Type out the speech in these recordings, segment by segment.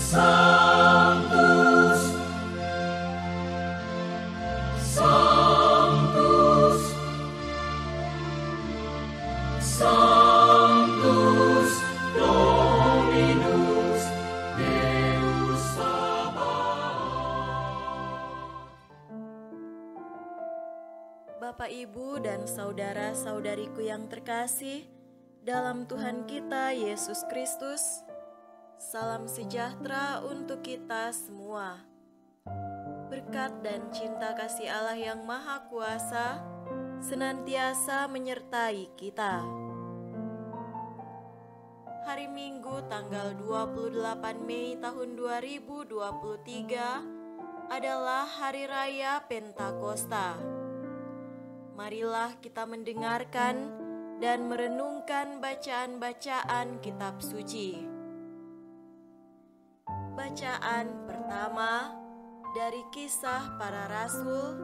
Sanctus, Sanctus, Sanctus Dominus Deus Sabaoth. Bapak, Ibu, dan saudara-saudariku yang terkasih dalam Tuhan kita Yesus Kristus, salam sejahtera untuk kita semua. Berkat dan cinta kasih Allah yang Maha Kuasa senantiasa menyertai kita. Hari Minggu tanggal 28 Mei tahun 2023 adalah Hari Raya Pentakosta. Marilah kita mendengarkan dan merenungkan bacaan-bacaan kitab suci. Bacaan pertama dari Kisah Para Rasul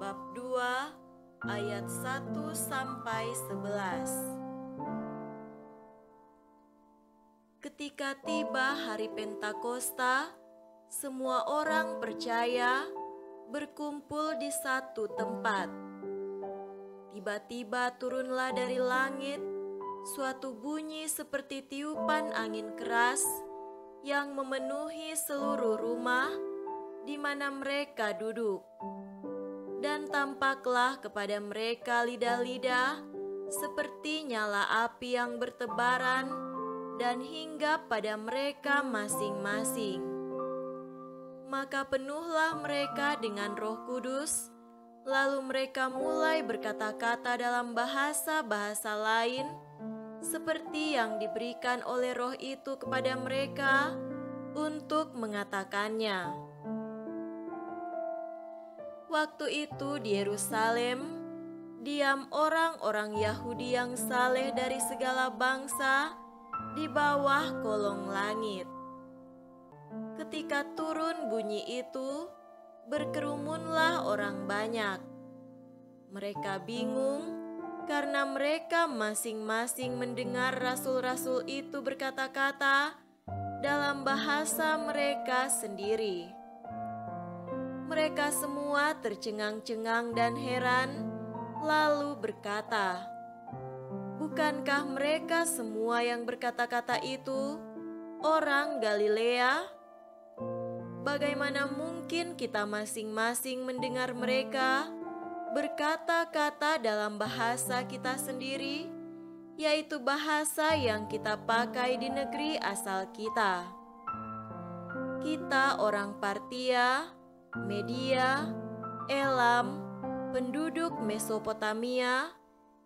bab 2 ayat 1 sampai 11. Ketika tiba hari Pentakosta, semua orang percaya berkumpul di satu tempat. Tiba-tiba turunlah dari langit suatu bunyi seperti tiupan angin keras yang memenuhi seluruh rumah di mana mereka duduk. Dan tampaklah kepada mereka lidah-lidah seperti nyala api yang bertebaran dan hinggap pada mereka masing-masing. Maka penuhlah mereka dengan Roh Kudus, lalu mereka mulai berkata-kata dalam bahasa-bahasa lain seperti yang diberikan oleh Roh itu kepada mereka untuk mengatakannya. Waktu itu di Yerusalem diam orang-orang Yahudi yang saleh dari segala bangsa di bawah kolong langit. Ketika turun bunyi itu, berkerumunlah orang banyak. Mereka bingung karena mereka masing-masing mendengar rasul-rasul itu berkata-kata dalam bahasa mereka sendiri. Mereka semua tercengang-cengang dan heran, lalu berkata, "Bukankah mereka semua yang berkata-kata itu orang Galilea? Bagaimana mungkin kita masing-masing mendengar mereka berkata-kata dalam bahasa kita sendiri, yaitu bahasa yang kita pakai di negeri asal kita? Kita orang Partia, Media, Elam, penduduk Mesopotamia,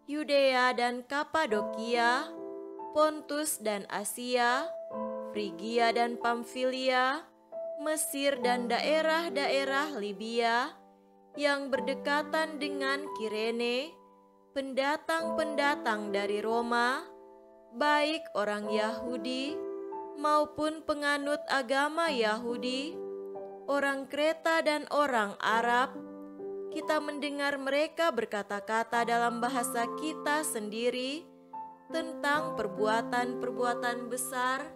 Yudea dan Kapadokia, Pontus dan Asia, Frigia dan Pamfilia, Mesir dan daerah-daerah Libya yang berdekatan dengan Kirene, pendatang-pendatang dari Roma, baik orang Yahudi maupun penganut agama Yahudi, orang Kreta dan orang Arab. Kita mendengar mereka berkata-kata dalam bahasa kita sendiri tentang perbuatan-perbuatan besar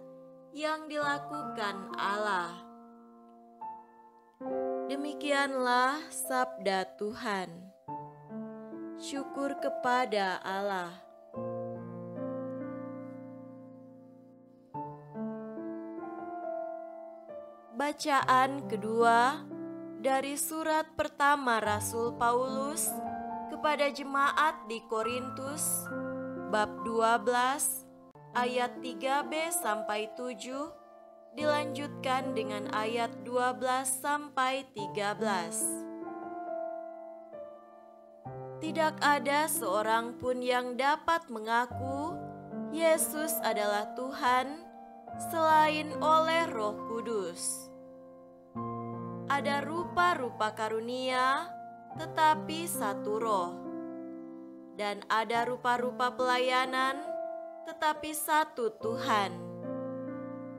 yang dilakukan Allah." Demikianlah sabda Tuhan. Syukur kepada Allah. Bacaan kedua dari surat pertama Rasul Paulus kepada jemaat di Korintus bab 12 ayat 3b sampai 7, dilanjutkan dengan ayat 12 sampai 13. Tidak ada seorang pun yang dapat mengaku Yesus adalah Tuhan selain oleh Roh Kudus. Ada rupa-rupa karunia, tetapi satu Roh. Dan ada rupa-rupa pelayanan, tetapi satu Tuhan.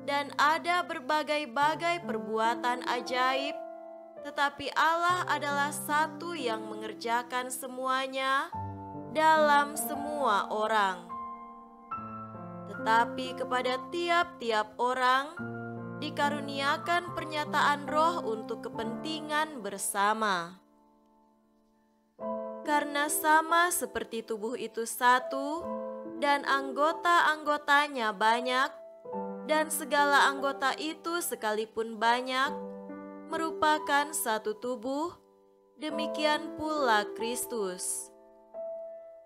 Dan ada berbagai-bagai perbuatan ajaib, tetapi Allah adalah satu yang mengerjakan semuanya dalam semua orang. Tetapi kepada tiap-tiap orang dikaruniakan pernyataan roh untuk kepentingan bersama. Karena sama seperti tubuh itu satu, dan anggota-anggotanya banyak, dan segala anggota itu sekalipun banyak, merupakan satu tubuh, demikian pula Kristus.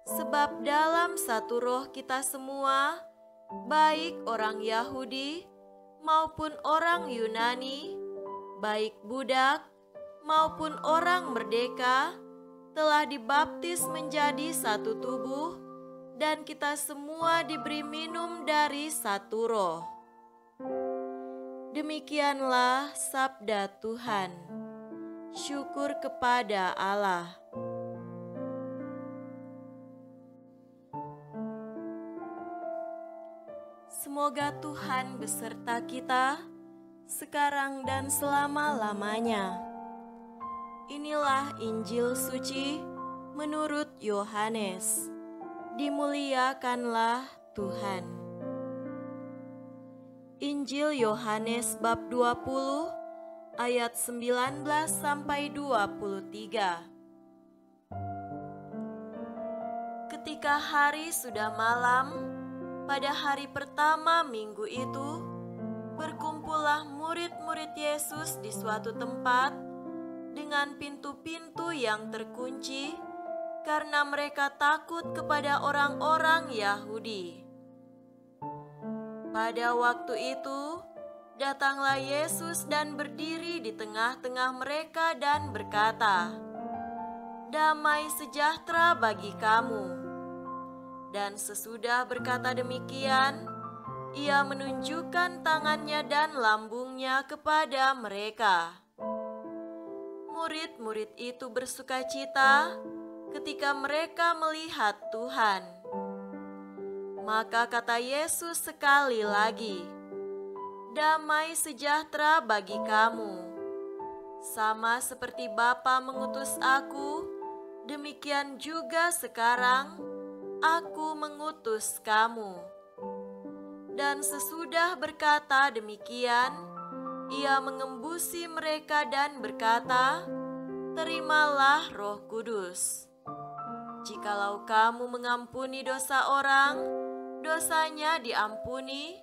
Sebab dalam satu roh kita semua, baik orang Yahudi maupun orang Yunani, baik budak maupun orang merdeka, telah dibaptis menjadi satu tubuh, dan kita semua diberi minum dari satu roh. Demikianlah sabda Tuhan. Syukur kepada Allah. Semoga Tuhan beserta kita sekarang dan selama-lamanya. Inilah Injil suci menurut Yohanes. Dimuliakanlah Tuhan. Injil Yohanes bab 20 ayat 19 sampai 23. Ketika hari sudah malam, pada hari pertama minggu itu, berkumpullah murid-murid Yesus di suatu tempat dengan pintu-pintu yang terkunci, karena mereka takut kepada orang-orang Yahudi. Pada waktu itu, datanglah Yesus dan berdiri di tengah-tengah mereka dan berkata, "Damai sejahtera bagi kamu." Dan sesudah berkata demikian, ia menunjukkan tangannya dan lambungnya kepada mereka. Murid-murid itu bersukacita ketika mereka melihat Tuhan. Maka kata Yesus sekali lagi, "Damai sejahtera bagi kamu. Sama seperti Bapa mengutus aku, demikian juga sekarang Aku mengutus kamu." Dan sesudah berkata demikian, ia mengembusi mereka dan berkata, "Terimalah Roh Kudus. Jikalau kamu mengampuni dosa orang, dosanya diampuni,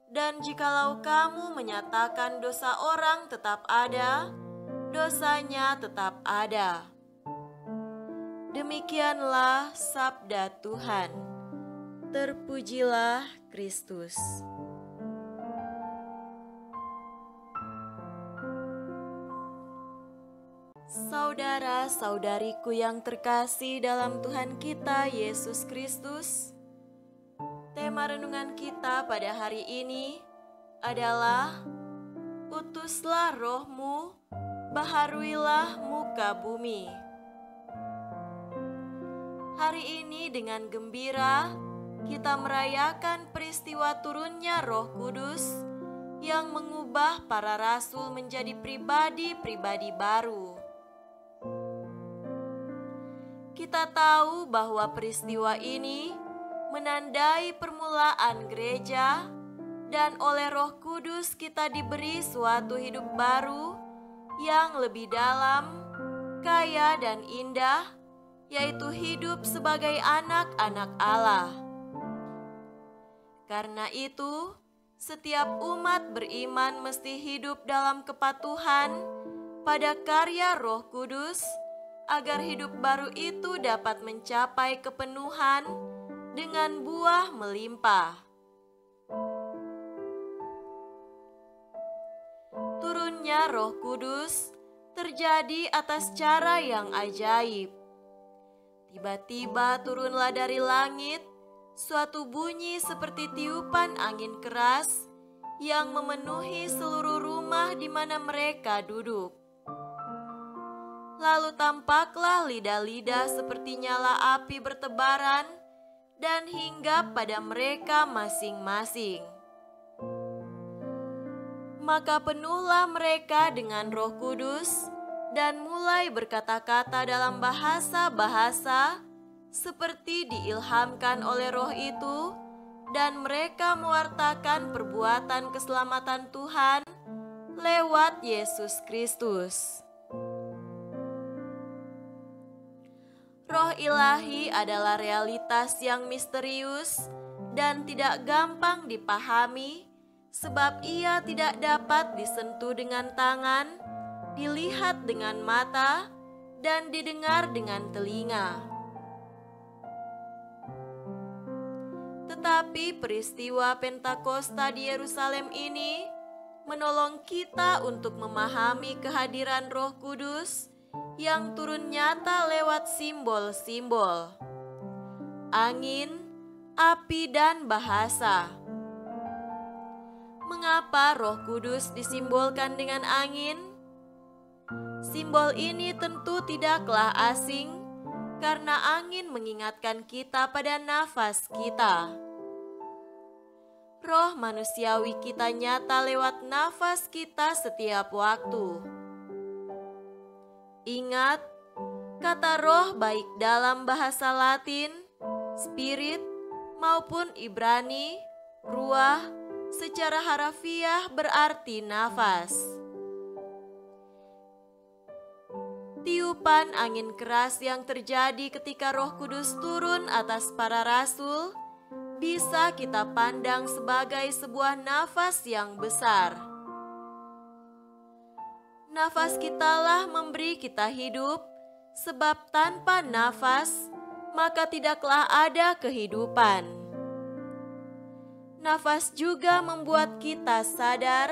dan jikalau kamu menyatakan dosa orang tetap ada, dosanya tetap ada." Demikianlah sabda Tuhan. Terpujilah Kristus. Saudara-saudariku yang terkasih dalam Tuhan kita Yesus Kristus, tema renungan kita pada hari ini adalah "Utuslah rohmu, baharuilah muka bumi." Hari ini dengan gembira kita merayakan peristiwa turunnya Roh Kudus yang mengubah para rasul menjadi pribadi-pribadi baru. Kita tahu bahwa peristiwa ini menandai permulaan gereja, dan oleh Roh Kudus kita diberi suatu hidup baru yang lebih dalam, kaya dan indah, yaitu hidup sebagai anak-anak Allah. Karena itu, setiap umat beriman mesti hidup dalam kepatuhan pada karya Roh Kudus, agar hidup baru itu dapat mencapai kepenuhan dengan buah melimpah. Turunnya Roh Kudus terjadi atas cara yang ajaib. Tiba-tiba turunlah dari langit suatu bunyi seperti tiupan angin keras yang memenuhi seluruh rumah di mana mereka duduk. Lalu tampaklah lidah-lidah seperti nyala api bertebaran dan hinggap pada mereka masing-masing. Maka penuhlah mereka dengan Roh Kudus dan mulai berkata-kata dalam bahasa-bahasa seperti diilhamkan oleh Roh itu, dan mereka mewartakan perbuatan keselamatan Tuhan lewat Yesus Kristus. Roh ilahi adalah realitas yang misterius dan tidak gampang dipahami, sebab ia tidak dapat disentuh dengan tangan, dilihat dengan mata, dan didengar dengan telinga. Tetapi peristiwa Pentakosta di Yerusalem ini menolong kita untuk memahami kehadiran Roh Kudus yang turun nyata lewat simbol-simbol: angin, api, dan bahasa. Mengapa Roh Kudus disimbolkan dengan angin? Simbol ini tentu tidaklah asing, karena angin mengingatkan kita pada nafas kita. Roh manusiawi kita nyata lewat nafas kita setiap waktu. Ingat, kata roh baik dalam bahasa Latin, spirit, maupun Ibrani, ruah, secara harafiah berarti nafas. Tiupan angin keras yang terjadi ketika Roh Kudus turun atas para rasul bisa kita pandang sebagai sebuah nafas yang besar. Nafas kitalah memberi kita hidup, sebab tanpa nafas maka tidaklah ada kehidupan. Nafas juga membuat kita sadar,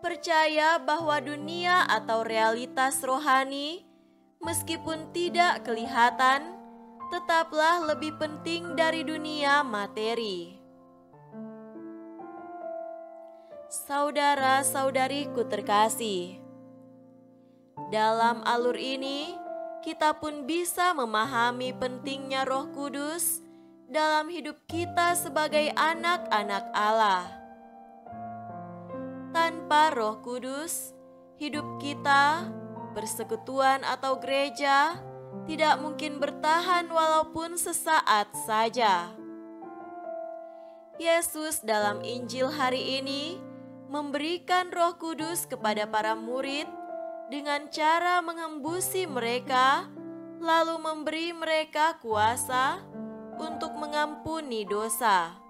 percaya bahwa dunia atau realitas rohani, meskipun tidak kelihatan, tetaplah lebih penting dari dunia materi. Saudara-saudariku terkasih, dalam alur ini kita pun bisa memahami pentingnya Roh Kudus dalam hidup kita sebagai anak-anak Allah. Tanpa Roh Kudus, hidup kita, persekutuan atau gereja, tidak mungkin bertahan walaupun sesaat saja. Yesus dalam Injil hari ini memberikan Roh Kudus kepada para murid dengan cara mengembusi mereka, lalu memberi mereka kuasa untuk mengampuni dosa.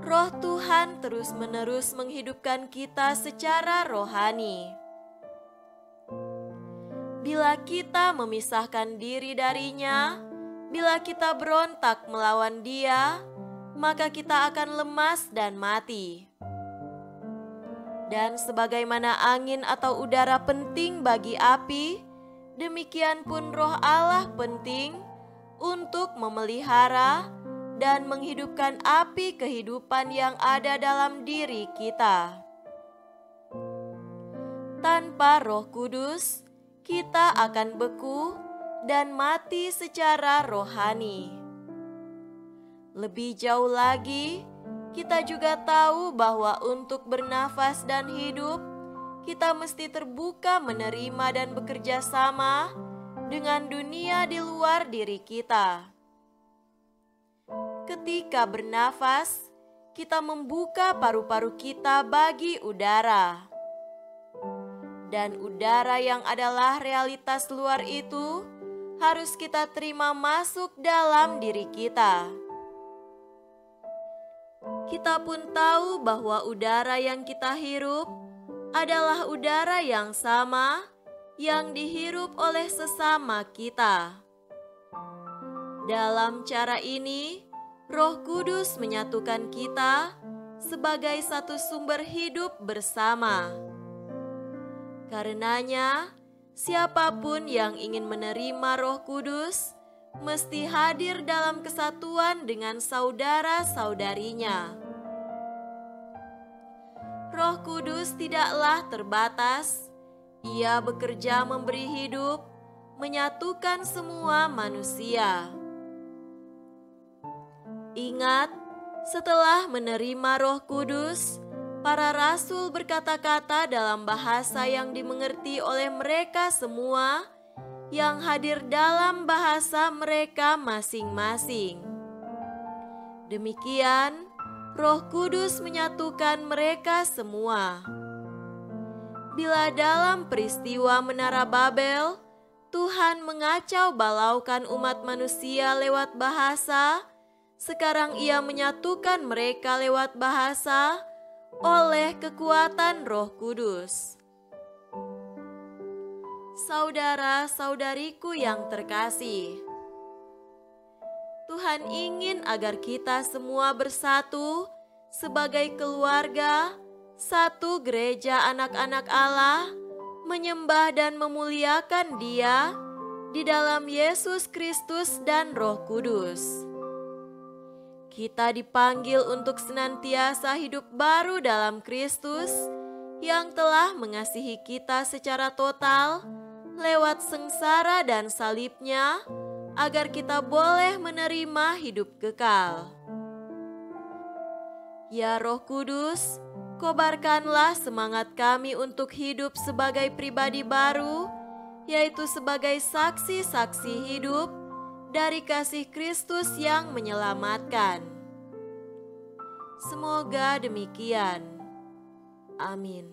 Roh Tuhan terus-menerus menghidupkan kita secara rohani. Bila kita memisahkan diri darinya, bila kita berontak melawan Dia, maka kita akan lemas dan mati. Dan sebagaimana angin atau udara penting bagi api, demikian pun Roh Allah penting untuk memelihara dan menghidupkan api kehidupan yang ada dalam diri kita. Tanpa Roh Kudus, kita akan beku dan mati secara rohani. Lebih jauh lagi, kita juga tahu bahwa untuk bernafas dan hidup, kita mesti terbuka menerima dan bekerja sama dengan dunia di luar diri kita. Ketika bernafas, kita membuka paru-paru kita bagi udara. Dan udara yang adalah realitas luar itu harus kita terima masuk dalam diri kita. Kita pun tahu bahwa udara yang kita hirup adalah udara yang sama yang dihirup oleh sesama kita. Dalam cara ini, Roh Kudus menyatukan kita sebagai satu sumber hidup bersama. Karenanya, siapapun yang ingin menerima Roh Kudus mesti hadir dalam kesatuan dengan saudara-saudarinya. Roh Kudus tidaklah terbatas. Ia bekerja memberi hidup, menyatukan semua manusia. Ingat, setelah menerima Roh Kudus, para rasul berkata-kata dalam bahasa yang dimengerti oleh mereka semua, yang hadir dalam bahasa mereka masing-masing. Demikian, Roh Kudus menyatukan mereka semua. Bila dalam peristiwa Menara Babel, Tuhan mengacau balaukan umat manusia lewat bahasa, sekarang Ia menyatukan mereka lewat bahasa oleh kekuatan Roh Kudus. Saudara-saudariku yang terkasih, Tuhan ingin agar kita semua bersatu sebagai keluarga, satu gereja anak-anak Allah, menyembah dan memuliakan Dia di dalam Yesus Kristus dan Roh Kudus. Kita dipanggil untuk senantiasa hidup baru dalam Kristus yang telah mengasihi kita secara total lewat sengsara dan salib-Nya, agar kita boleh menerima hidup kekal. Ya Roh Kudus, kobarkanlah semangat kami untuk hidup sebagai pribadi baru, yaitu sebagai saksi-saksi hidup dari kasih Kristus yang menyelamatkan. Semoga demikian. Amin.